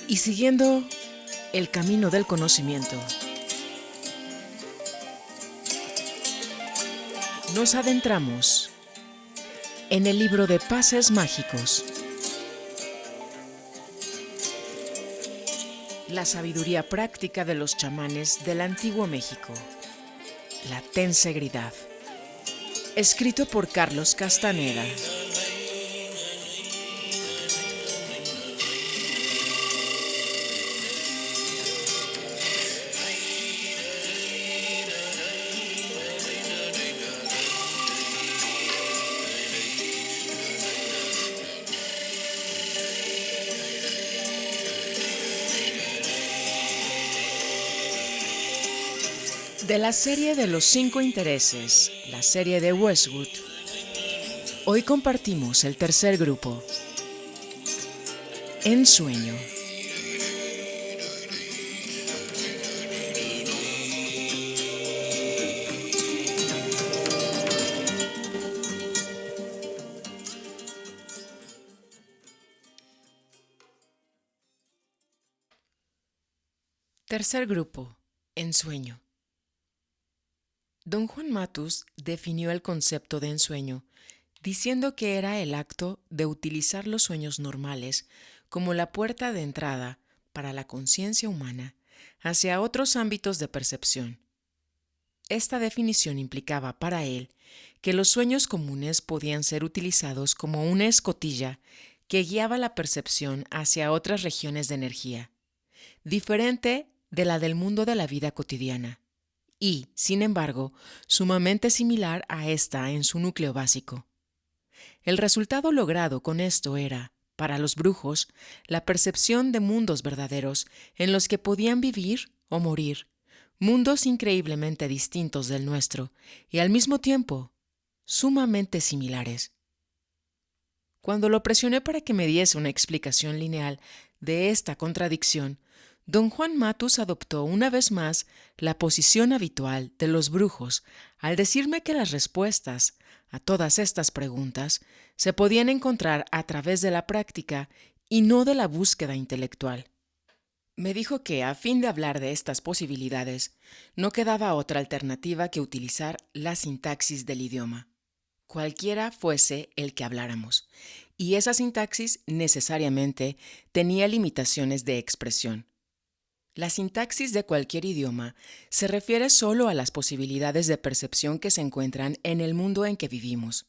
Y siguiendo el camino del conocimiento, nos adentramos en el libro de pases mágicos, la sabiduría práctica de los chamanes del antiguo México, la tensegridad, escrito por Carlos Castaneda. De la serie de los 5 intereses, la serie de Westwood, hoy compartimos el tercer grupo, Ensueño. Tercer grupo, Ensueño. Don Juan Matus definió el concepto de ensueño diciendo que era el acto de utilizar los sueños normales como la puerta de entrada para la conciencia humana hacia otros ámbitos de percepción. Esta definición implicaba para él que los sueños comunes podían ser utilizados como una escotilla que guiaba la percepción hacia otras regiones de energía, diferente de la del mundo de la vida cotidiana, y, sin embargo, sumamente similar a esta en su núcleo básico. El resultado logrado con esto era, para los brujos, la percepción de mundos verdaderos en los que podían vivir o morir, mundos increíblemente distintos del nuestro y al mismo tiempo sumamente similares. Cuando lo presioné para que me diese una explicación lineal de esta contradicción, don Juan Matus adoptó una vez más la posición habitual de los brujos al decirme que las respuestas a todas estas preguntas se podían encontrar a través de la práctica y no de la búsqueda intelectual. Me dijo que, a fin de hablar de estas posibilidades, no quedaba otra alternativa que utilizar la sintaxis del idioma, cualquiera fuese el que habláramos, y esa sintaxis necesariamente tenía limitaciones de expresión. La sintaxis de cualquier idioma se refiere solo a las posibilidades de percepción que se encuentran en el mundo en que vivimos.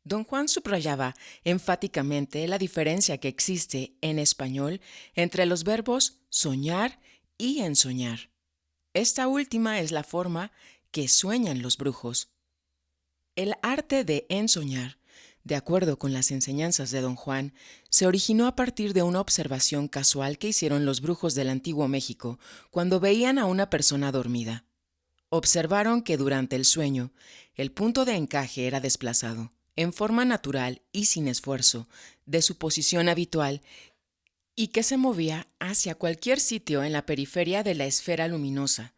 Don Juan subrayaba enfáticamente la diferencia que existe en español entre los verbos soñar y ensoñar. Esta última es la forma que sueñan los brujos. El arte de ensoñar, de acuerdo con las enseñanzas de don Juan, se originó a partir de una observación casual que hicieron los brujos del antiguo México cuando veían a una persona dormida. Observaron que durante el sueño, el punto de encaje era desplazado, en forma natural y sin esfuerzo, de su posición habitual y que se movía hacia cualquier sitio en la periferia de la esfera luminosa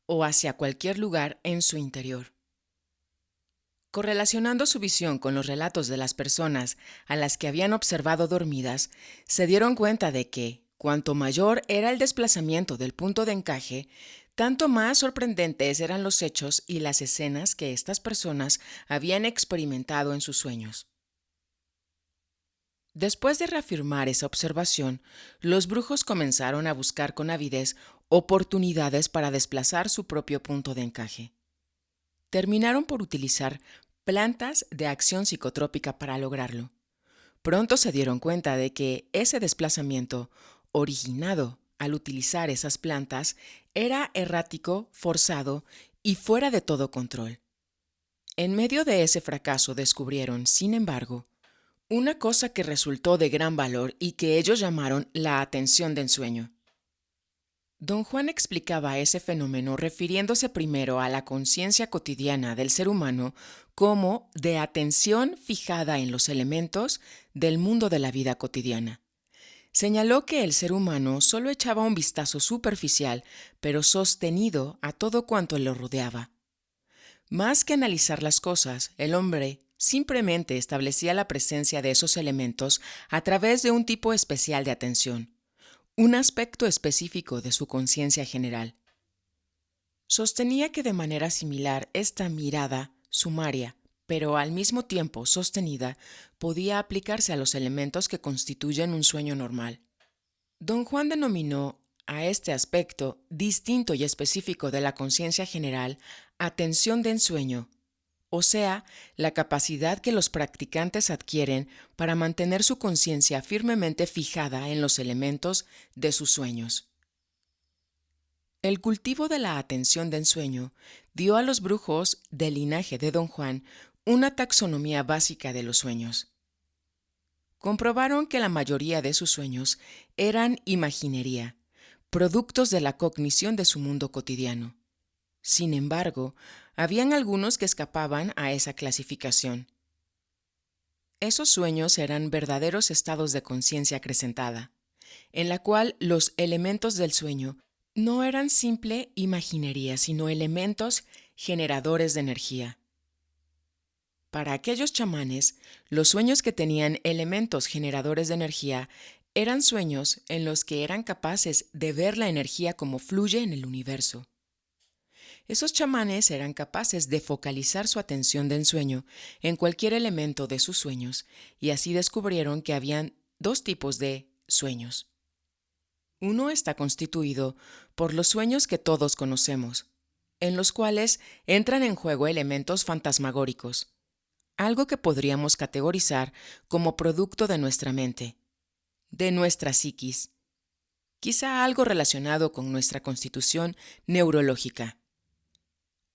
o hacia cualquier lugar en su interior. Correlacionando su visión con los relatos de las personas a las que habían observado dormidas, se dieron cuenta de que, cuanto mayor era el desplazamiento del punto de encaje, tanto más sorprendentes eran los hechos y las escenas que estas personas habían experimentado en sus sueños. Después de reafirmar esa observación, los brujos comenzaron a buscar con avidez oportunidades para desplazar su propio punto de encaje. Terminaron por utilizar plantas de acción psicotrópica para lograrlo. Pronto se dieron cuenta de que ese desplazamiento, originado al utilizar esas plantas, era errático, forzado y fuera de todo control. En medio de ese fracaso descubrieron, sin embargo, una cosa que resultó de gran valor y que ellos llamaron la atención de ensueño. Don Juan explicaba ese fenómeno refiriéndose primero a la conciencia cotidiana del ser humano como de atención fijada en los elementos del mundo de la vida cotidiana. Señaló que el ser humano solo echaba un vistazo superficial, pero sostenido a todo cuanto lo rodeaba. Más que analizar las cosas, el hombre simplemente establecía la presencia de esos elementos a través de un tipo especial de atención, un aspecto específico de su conciencia general. Sostenía que de manera similar esta mirada sumaria, pero al mismo tiempo sostenida, podía aplicarse a los elementos que constituyen un sueño normal. Don Juan denominó a este aspecto distinto y específico de la conciencia general atención de ensueño, o sea, la capacidad que los practicantes adquieren para mantener su conciencia firmemente fijada en los elementos de sus sueños. El cultivo de la atención de ensueño dio a los brujos del linaje de Don Juan una taxonomía básica de los sueños. Comprobaron que la mayoría de sus sueños eran imaginería, productos de la cognición de su mundo cotidiano. Sin embargo, habían algunos que escapaban a esa clasificación. Esos sueños eran verdaderos estados de conciencia acrecentada, en la cual los elementos del sueño no eran simple imaginería, sino elementos generadores de energía. Para aquellos chamanes, los sueños que tenían elementos generadores de energía eran sueños en los que eran capaces de ver la energía como fluye en el universo. Esos chamanes eran capaces de focalizar su atención de ensueño en cualquier elemento de sus sueños y así descubrieron que habían dos tipos de sueños. Uno está constituido por los sueños que todos conocemos, en los cuales entran en juego elementos fantasmagóricos, algo que podríamos categorizar como producto de nuestra mente, de nuestra psiquis, quizá algo relacionado con nuestra constitución neurológica.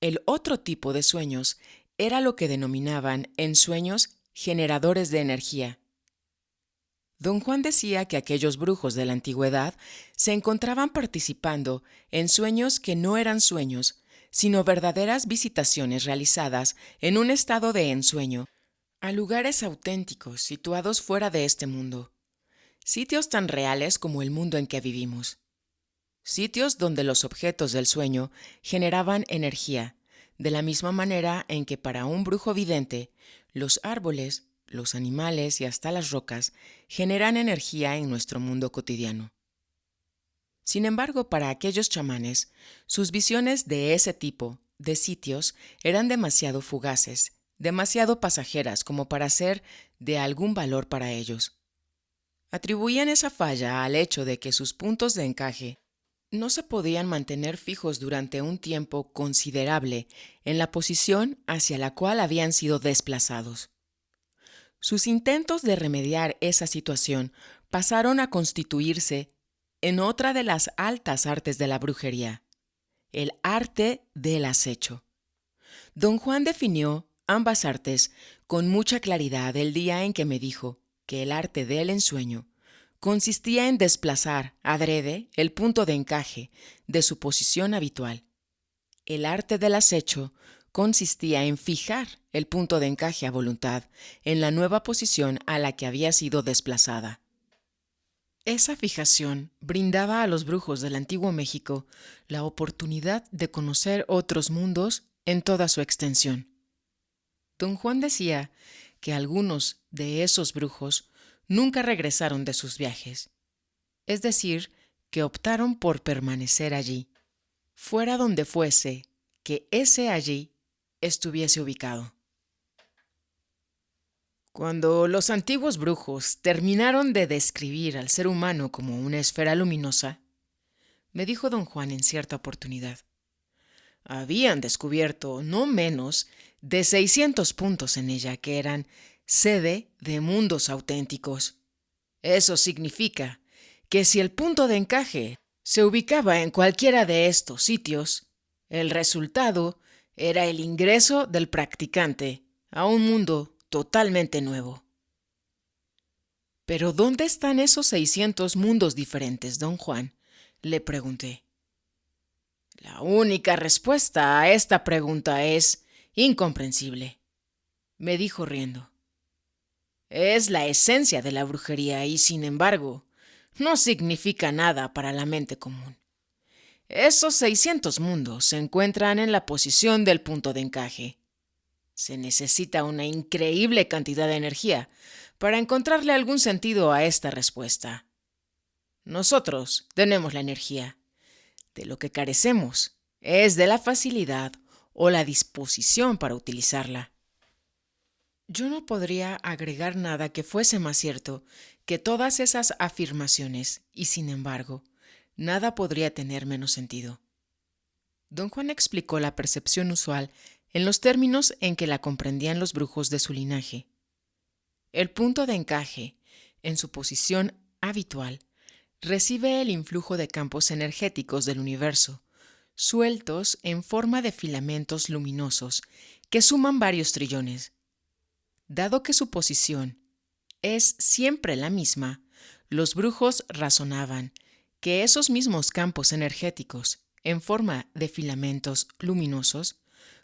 El otro tipo de sueños era lo que denominaban ensueños generadores de energía. Don Juan decía que aquellos brujos de la antigüedad se encontraban participando en sueños que no eran sueños, sino verdaderas visitaciones realizadas en un estado de ensueño a lugares auténticos situados fuera de este mundo, sitios tan reales como el mundo en que vivimos, sitios donde los objetos del sueño generaban energía, de la misma manera en que para un brujo vidente, los árboles, los animales y hasta las rocas generan energía en nuestro mundo cotidiano. Sin embargo, para aquellos chamanes, sus visiones de ese tipo de sitios eran demasiado fugaces, demasiado pasajeras como para ser de algún valor para ellos. Atribuían esa falla al hecho de que sus puntos de encaje no se podían mantener fijos durante un tiempo considerable en la posición hacia la cual habían sido desplazados. Sus intentos de remediar esa situación pasaron a constituirse en otra de las altas artes de la brujería, el arte del acecho. Don Juan definió ambas artes con mucha claridad el día en que me dijo que el arte del ensueño consistía en desplazar adrede el punto de encaje de su posición habitual. El arte del acecho consistía en fijar el punto de encaje a voluntad en la nueva posición a la que había sido desplazada. Esa fijación brindaba a los brujos del antiguo México la oportunidad de conocer otros mundos en toda su extensión. Don Juan decía que algunos de esos brujos nunca regresaron de sus viajes, es decir, que optaron por permanecer allí, fuera donde fuese que ese allí estuviese ubicado. Cuando los antiguos brujos terminaron de describir al ser humano como una esfera luminosa, me dijo don Juan en cierta oportunidad, habían descubierto no menos de 600 puntos en ella que eran sede de mundos auténticos. Eso significa que si el punto de encaje se ubicaba en cualquiera de estos sitios, el resultado era el ingreso del practicante a un mundo totalmente nuevo. ¿Pero dónde están esos 600 mundos diferentes, don Juan?, le pregunté. La única respuesta a esta pregunta es incomprensible, me dijo riendo. Es la esencia de la brujería y, sin embargo, no significa nada para la mente común. Esos 600 mundos se encuentran en la posición del punto de encaje. Se necesita una increíble cantidad de energía para encontrarle algún sentido a esta respuesta. Nosotros tenemos la energía. De lo que carecemos es de la facilidad o la disposición para utilizarla. Yo no podría agregar nada que fuese más cierto que todas esas afirmaciones, y sin embargo, nada podría tener menos sentido. Don Juan explicó la percepción usual en los términos en que la comprendían los brujos de su linaje. El punto de encaje, en su posición habitual, recibe el influjo de campos energéticos del universo, sueltos en forma de filamentos luminosos que suman varios trillones. Dado que su posición es siempre la misma, los brujos razonaban que esos mismos campos energéticos, en forma de filamentos luminosos,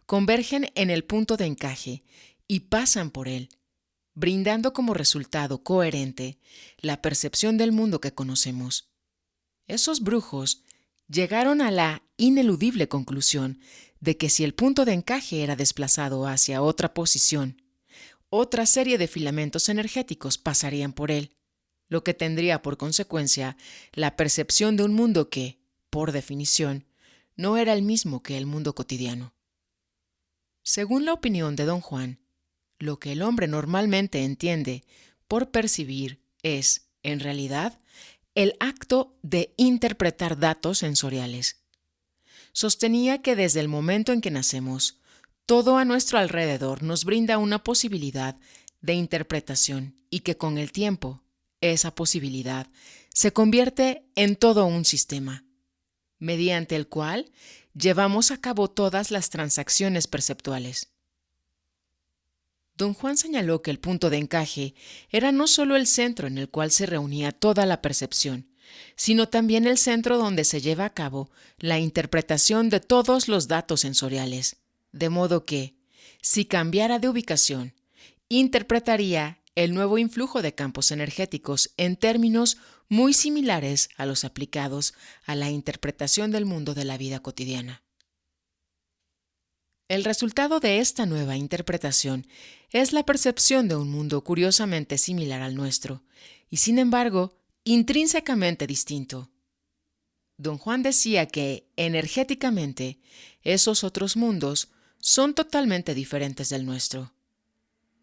convergen en el punto de encaje y pasan por él, brindando como resultado coherente la percepción del mundo que conocemos. Esos brujos llegaron a la ineludible conclusión de que si el punto de encaje era desplazado hacia otra posición, otra serie de filamentos energéticos pasarían por él, lo que tendría por consecuencia la percepción de un mundo que, por definición, no era el mismo que el mundo cotidiano. Según la opinión de don Juan, lo que el hombre normalmente entiende por percibir es, en realidad, el acto de interpretar datos sensoriales. Sostenía que desde el momento en que nacemos, todo a nuestro alrededor nos brinda una posibilidad de interpretación y que con el tiempo, esa posibilidad se convierte en todo un sistema, mediante el cual llevamos a cabo todas las transacciones perceptuales. Don Juan señaló que el punto de encaje era no solo el centro en el cual se reunía toda la percepción, sino también el centro donde se lleva a cabo la interpretación de todos los datos sensoriales, de modo que, si cambiara de ubicación, interpretaría el nuevo influjo de campos energéticos en términos muy similares a los aplicados a la interpretación del mundo de la vida cotidiana. El resultado de esta nueva interpretación es la percepción de un mundo curiosamente similar al nuestro, y sin embargo, intrínsecamente distinto. Don Juan decía que, energéticamente, esos otros mundos son totalmente diferentes del nuestro.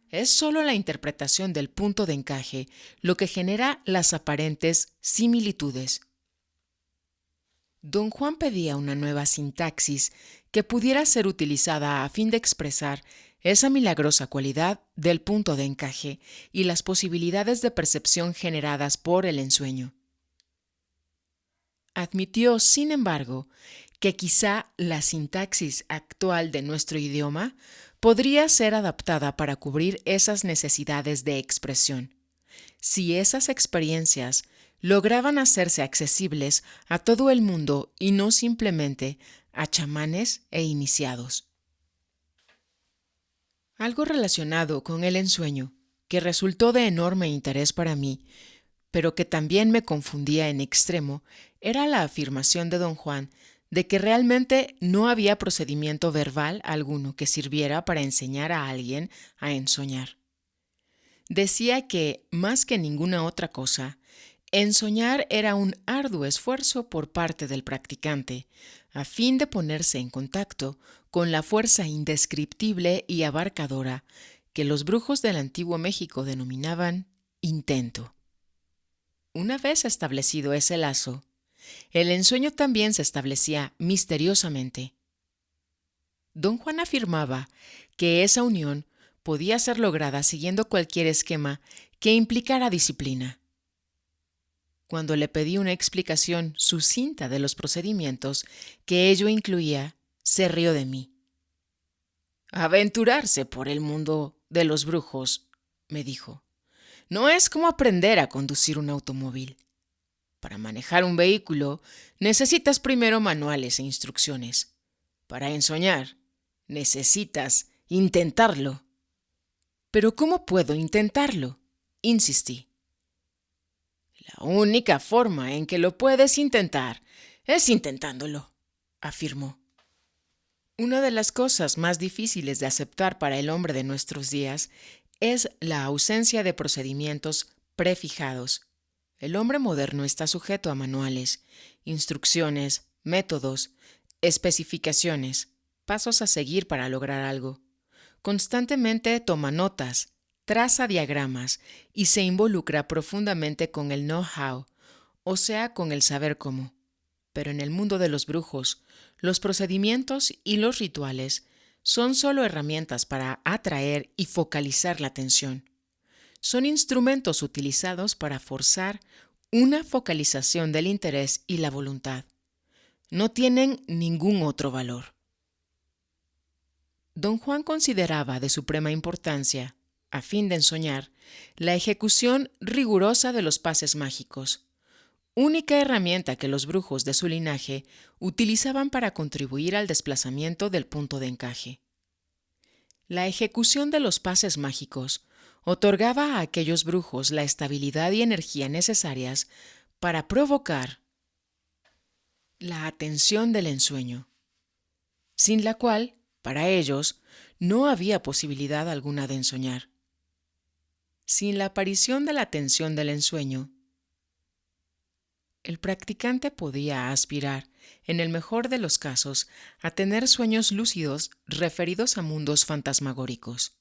Es solo la interpretación del punto de encaje lo que genera las aparentes similitudes. Don Juan pedía una nueva sintaxis que pudiera ser utilizada a fin de expresar esa milagrosa cualidad del punto de encaje y las posibilidades de percepción generadas por el ensueño. Admitió, sin embargo, que quizá la sintaxis actual de nuestro idioma podría ser adaptada para cubrir esas necesidades de expresión, si esas experiencias lograban hacerse accesibles a todo el mundo y no simplemente a chamanes e iniciados. Algo relacionado con el ensueño, que resultó de enorme interés para mí, pero que también me confundía en extremo, era la afirmación de don Juan de que realmente no había procedimiento verbal alguno que sirviera para enseñar a alguien a ensoñar. Decía que, más que ninguna otra cosa, ensoñar era un arduo esfuerzo por parte del practicante, a fin de ponerse en contacto con la fuerza indescriptible y abarcadora que los brujos del antiguo México denominaban intento. Una vez establecido ese lazo, el ensueño también se establecía misteriosamente. Don Juan afirmaba que esa unión podía ser lograda siguiendo cualquier esquema que implicara disciplina. Cuando le pedí una explicación sucinta de los procedimientos que ello incluía, se rió de mí. Aventurarse por el mundo de los brujos, me dijo, no es como aprender a conducir un automóvil. Para manejar un vehículo necesitas primero manuales e instrucciones. Para ensoñar necesitas intentarlo. ¿Pero cómo puedo intentarlo?, insistí. La única forma en que lo puedes intentar es intentándolo, afirmó. Una de las cosas más difíciles de aceptar para el hombre de nuestros días es la ausencia de procedimientos prefijados, El hombre moderno está sujeto a manuales, instrucciones, métodos, especificaciones, pasos a seguir para lograr algo. Constantemente toma notas, traza diagramas y se involucra profundamente con el know-how, o sea, con el saber cómo. Pero en el mundo de los brujos, los procedimientos y los rituales son solo herramientas para atraer y focalizar la atención. Son instrumentos utilizados para forzar una focalización del interés y la voluntad. No tienen ningún otro valor. Don Juan consideraba de suprema importancia, a fin de ensoñar, la ejecución rigurosa de los pases mágicos, única herramienta que los brujos de su linaje utilizaban para contribuir al desplazamiento del punto de encaje. La ejecución de los pases mágicos otorgaba a aquellos brujos la estabilidad y energía necesarias para provocar la atención del ensueño, sin la cual, para ellos, no había posibilidad alguna de ensoñar. Sin la aparición de la atención del ensueño, el practicante podía aspirar, en el mejor de los casos, a tener sueños lúcidos referidos a mundos fantasmagóricos.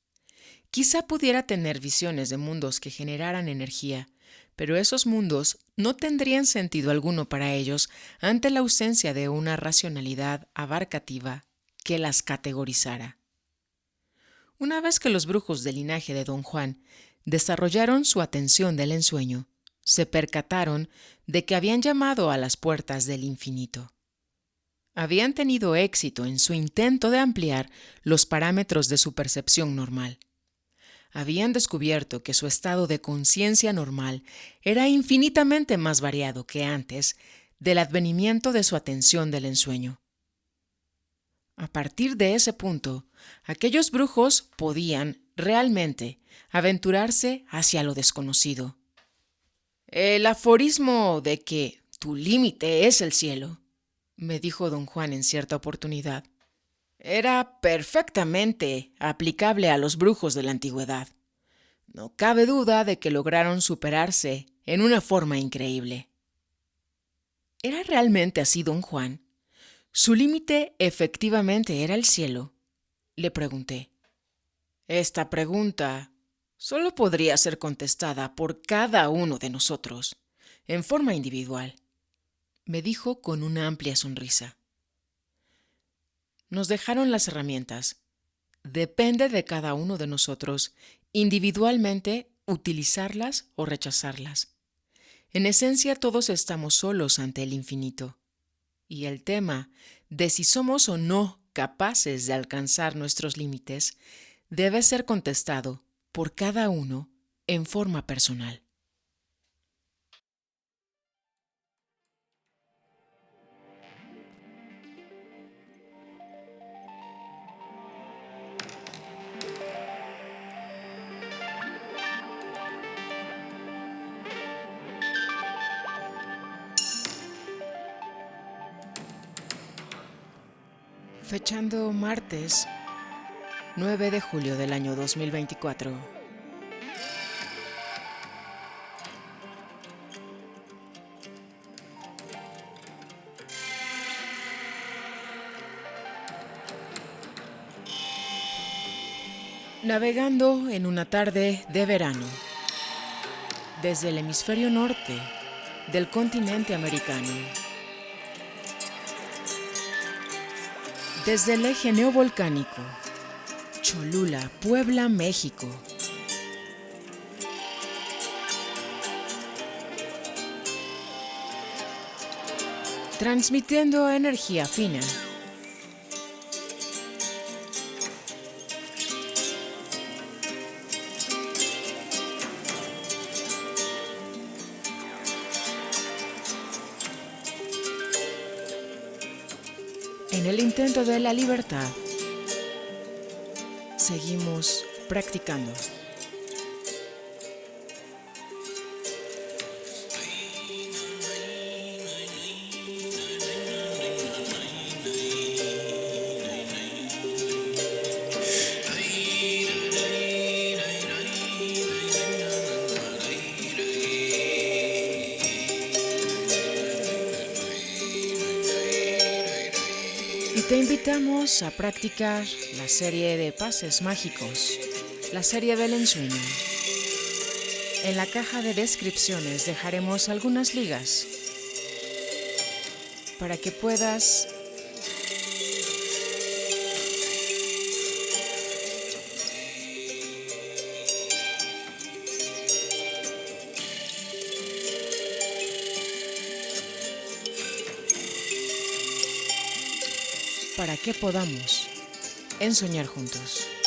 Quizá pudiera tener visiones de mundos que generaran energía, pero esos mundos no tendrían sentido alguno para ellos ante la ausencia de una racionalidad abarcativa que las categorizara. Una vez que los brujos del linaje de Don Juan desarrollaron su atención del ensueño, se percataron de que habían llamado a las puertas del infinito. Habían tenido éxito en su intento de ampliar los parámetros de su percepción normal. Habían descubierto que su estado de conciencia normal era infinitamente más variado que antes del advenimiento de su atención del ensueño. A partir de ese punto, aquellos brujos podían, realmente, aventurarse hacia lo desconocido. El aforismo de que tu límite es el cielo, me dijo don Juan en cierta oportunidad, era perfectamente aplicable a los brujos de la antigüedad. No cabe duda de que lograron superarse en una forma increíble. ¿Era realmente así don Juan? ¿Su límite efectivamente era el cielo? Le pregunté. Esta pregunta solo podría ser contestada por cada uno de nosotros, en forma individual, me dijo con una amplia sonrisa. Nos dejaron las herramientas. Depende de cada uno de nosotros, individualmente, utilizarlas o rechazarlas. En esencia, todos estamos solos ante el infinito. Y el tema de si somos o no capaces de alcanzar nuestros límites debe ser contestado por cada uno en forma personal. Fechando martes 9 de julio del año 2024. Navegando en una tarde de verano, desde el hemisferio norte del continente americano, desde el eje neovolcánico, Cholula, Puebla, México. Transmitiendo energía fina. En el intento de la libertad, seguimos practicando. Te invitamos a practicar la serie de pases mágicos, la serie del ensueño. En la caja de descripciones dejaremos algunas ligas para que puedas podamos ensoñar juntos.